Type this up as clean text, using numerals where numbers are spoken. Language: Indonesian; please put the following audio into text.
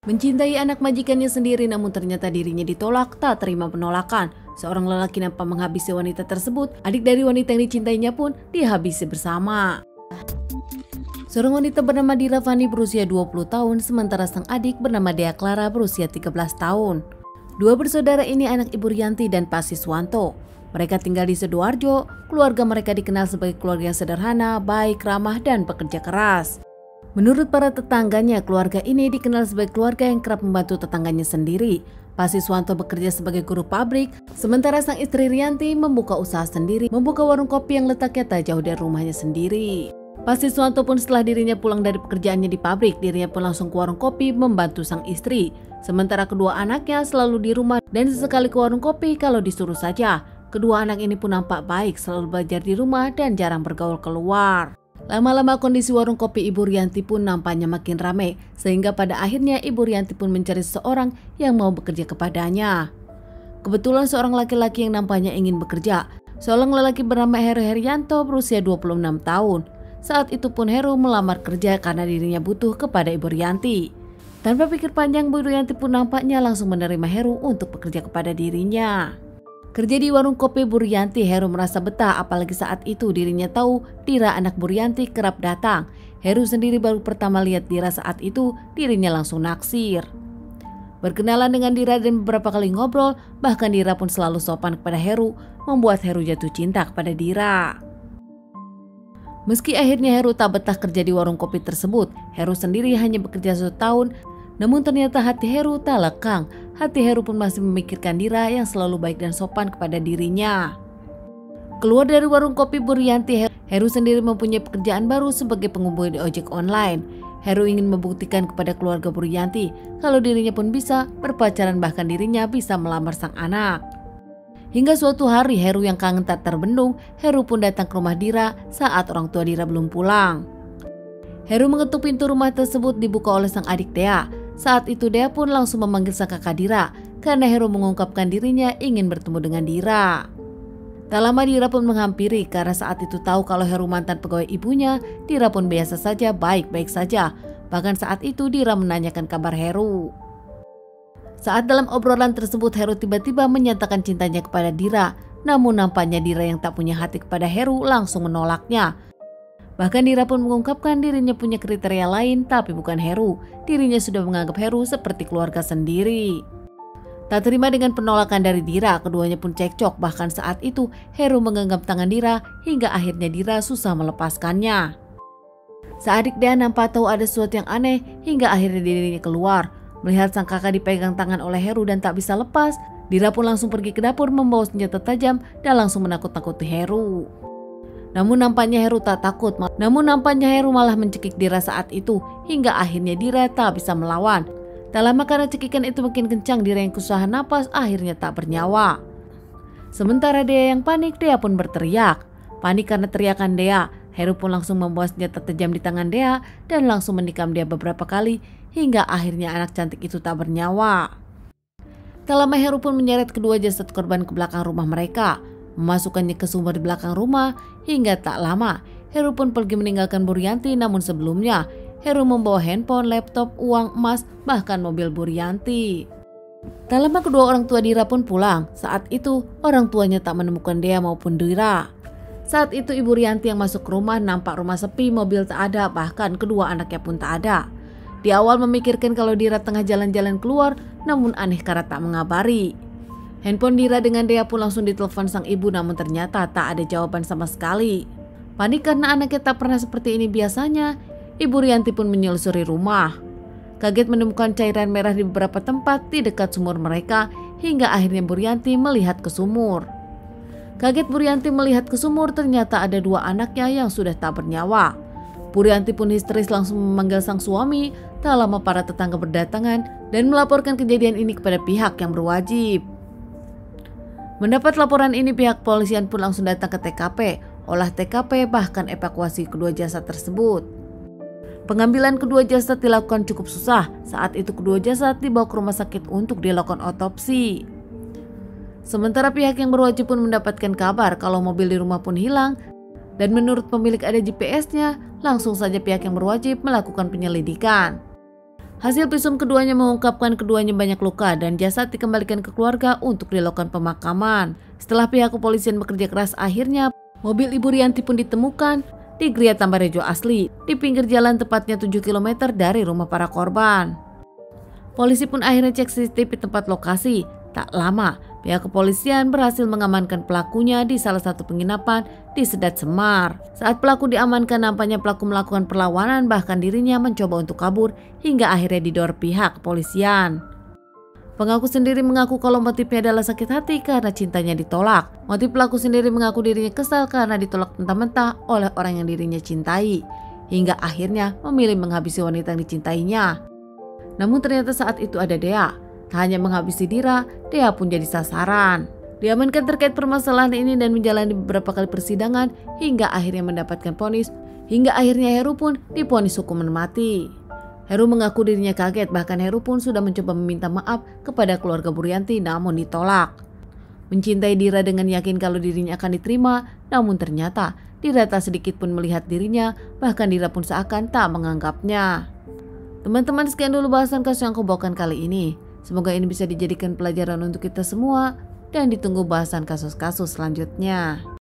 Mencintai anak majikannya sendiri namun ternyata dirinya ditolak, tak terima penolakan. Seorang lelaki nampak menghabisi wanita tersebut, adik dari wanita yang dicintainya pun dihabisi bersama. Seorang wanita bernama Dira Fani berusia 20 tahun, sementara sang adik bernama Dea Clara berusia 13 tahun. Dua bersaudara ini anak Ibu Rianti dan Pak Siswanto. Mereka tinggal di Sidoarjo. Keluarga mereka dikenal sebagai keluarga yang sederhana, baik, ramah, dan pekerja keras. Menurut para tetangganya, keluarga ini dikenal sebagai keluarga yang kerap membantu tetangganya sendiri. Pak Siswanto bekerja sebagai guru pabrik, sementara sang istri Rianti membuka usaha sendiri, membuka warung kopi yang letaknya tak jauh dari rumahnya sendiri. Pak Siswanto pun setelah dirinya pulang dari pekerjaannya di pabrik, dirinya pun langsung ke warung kopi membantu sang istri. Sementara kedua anaknya selalu di rumah dan sesekali ke warung kopi kalau disuruh saja. Kedua anak ini pun nampak baik, selalu belajar di rumah dan jarang bergaul keluar. Lama-lama kondisi warung kopi Ibu Rianti pun nampaknya makin ramai, sehingga pada akhirnya Ibu Rianti pun mencari seseorang yang mau bekerja kepadanya. Kebetulan seorang laki-laki yang nampaknya ingin bekerja. Seorang lelaki bernama Heru Herianto berusia 26 tahun. Saat itu pun Heru melamar kerja karena dirinya butuh kepada Ibu Rianti. Tanpa pikir panjang, Ibu Rianti pun nampaknya langsung menerima Heru untuk bekerja kepada dirinya. Kerja di warung kopi Bu Rianti, Heru merasa betah, apalagi saat itu dirinya tahu Dira anak Bu Rianti kerap datang. Heru sendiri baru pertama lihat Dira saat itu, dirinya langsung naksir. Berkenalan dengan Dira dan beberapa kali ngobrol, bahkan Dira pun selalu sopan kepada Heru, membuat Heru jatuh cinta kepada Dira. Meski akhirnya Heru tak betah kerja di warung kopi tersebut, Heru sendiri hanya bekerja 1 tahun, namun ternyata hati Heru tak lekang. Hati Heru pun masih memikirkan Dira yang selalu baik dan sopan kepada dirinya. Keluar dari warung kopi Bu Rianti, Heru sendiri mempunyai pekerjaan baru sebagai pengemudi ojek online. Heru ingin membuktikan kepada keluarga Bu Rianti kalau dirinya pun bisa berpacaran, bahkan dirinya bisa melamar sang anak. Hingga suatu hari Heru yang kangen tak terbendung, Heru pun datang ke rumah Dira saat orang tua Dira belum pulang. Heru mengetuk pintu rumah tersebut, dibuka oleh sang adik Dea. Saat itu Dea pun langsung memanggil sang kakak Dira karena Heru mengungkapkan dirinya ingin bertemu dengan Dira. Tak lama Dira pun menghampiri karena saat itu tahu kalau Heru mantan pegawai ibunya. Dira pun biasa saja, baik-baik saja. Bahkan saat itu Dira menanyakan kabar Heru. Saat dalam obrolan tersebut Heru tiba-tiba menyatakan cintanya kepada Dira. Namun nampaknya Dira yang tak punya hati kepada Heru langsung menolaknya. Bahkan Dira pun mengungkapkan dirinya punya kriteria lain tapi bukan Heru. Dirinya sudah menganggap Heru seperti keluarga sendiri. Tak terima dengan penolakan dari Dira, keduanya pun cekcok. Bahkan saat itu Heru menggenggam tangan Dira hingga akhirnya Dira susah melepaskannya. Saat adik Dea nampak tahu ada sesuatu yang aneh hingga akhirnya dirinya keluar. Melihat sang kakak dipegang tangan oleh Heru dan tak bisa lepas, Dira pun langsung pergi ke dapur membawa senjata tajam dan langsung menakut-nakuti Heru. Namun nampaknya Heru malah mencekik Dira saat itu hingga akhirnya Dira tak bisa melawan. Tak lama karena cekikan itu makin kencang, Dira yang kesusahan napas akhirnya tak bernyawa. Sementara Dea yang panik, Dea pun berteriak. Panik karena teriakan Dea, Heru pun langsung membawa senjata tajam di tangan Dea dan langsung menikam Dea beberapa kali hingga akhirnya anak cantik itu tak bernyawa. Tak lama Heru pun menyeret kedua jasad korban ke belakang rumah mereka, memasukkannya ke sumur di belakang rumah. Hingga tak lama Heru pun pergi meninggalkan Bu Rianti. Namun sebelumnya Heru membawa handphone, laptop, uang, emas, bahkan mobil Bu Rianti. Tak lama kedua orang tua Dira pun pulang. Saat itu orang tuanya tak menemukan Dea maupun Dira. Saat itu Ibu Rianti yang masuk ke rumah, nampak rumah sepi, mobil tak ada, bahkan kedua anaknya pun tak ada. Di awal memikirkan kalau Dira tengah jalan-jalan keluar, namun aneh karena tak mengabari. Handphone Dira dengan Dea pun langsung ditelepon sang ibu, namun ternyata tak ada jawaban sama sekali. Panik karena anaknya tak pernah seperti ini biasanya, Ibu Rianti pun menyelusuri rumah. Kaget menemukan cairan merah di beberapa tempat di dekat sumur mereka, hingga akhirnya Bu Rianti melihat ke sumur. Kaget Bu Rianti melihat ke sumur, ternyata ada dua anaknya yang sudah tak bernyawa. Bu Rianti pun histeris langsung memanggil sang suami. Tak lama para tetangga berdatangan dan melaporkan kejadian ini kepada pihak yang berwajib. Mendapat laporan ini, pihak polisian pun langsung datang ke TKP, olah TKP, bahkan evakuasi kedua jasad tersebut. Pengambilan kedua jasad dilakukan cukup susah. Saat itu kedua jasad dibawa ke rumah sakit untuk dilakukan otopsi. Sementara pihak yang berwajib pun mendapatkan kabar kalau mobil di rumah pun hilang. Dan menurut pemilik ada GPS-nya, langsung saja pihak yang berwajib melakukan penyelidikan. Hasil visum keduanya mengungkapkan keduanya banyak luka dan jasad dikembalikan ke keluarga untuk dilakukan pemakaman. Setelah pihak kepolisian bekerja keras, akhirnya mobil Ibu Rianti pun ditemukan di Gria Tambarejo asli, di pinggir jalan tepatnya 7 km dari rumah para korban. Polisi pun akhirnya cek CCTV tempat lokasi. Tak lama, pihak kepolisian berhasil mengamankan pelakunya di salah satu penginapan di Sedat, Semar. Saat pelaku diamankan, nampaknya pelaku melakukan perlawanan, bahkan dirinya mencoba untuk kabur hingga akhirnya didorong pihak kepolisian. Pengaku sendiri mengaku kalau motifnya adalah sakit hati karena cintanya ditolak. Motif pelaku sendiri mengaku dirinya kesal karena ditolak mentah-mentah oleh orang yang dirinya cintai, hingga akhirnya memilih menghabisi wanita yang dicintainya. Namun ternyata saat itu ada Dea. Tak hanya menghabisi Dira, Dea pun jadi sasaran. Diamankan terkait permasalahan ini dan menjalani beberapa kali persidangan hingga akhirnya mendapatkan vonis. Hingga akhirnya Heru pun divonis hukuman mati. Heru mengaku dirinya kaget, bahkan Heru pun sudah mencoba meminta maaf kepada keluarga Bu Rianti namun ditolak. Mencintai Dira dengan yakin kalau dirinya akan diterima, namun ternyata Dira tak sedikit pun melihat dirinya, bahkan Dira pun seakan tak menganggapnya. Teman-teman, sekian dulu bahasan kasus yang aku bawakan kali ini. Semoga ini bisa dijadikan pelajaran untuk kita semua dan ditunggu bahasan kasus-kasus selanjutnya.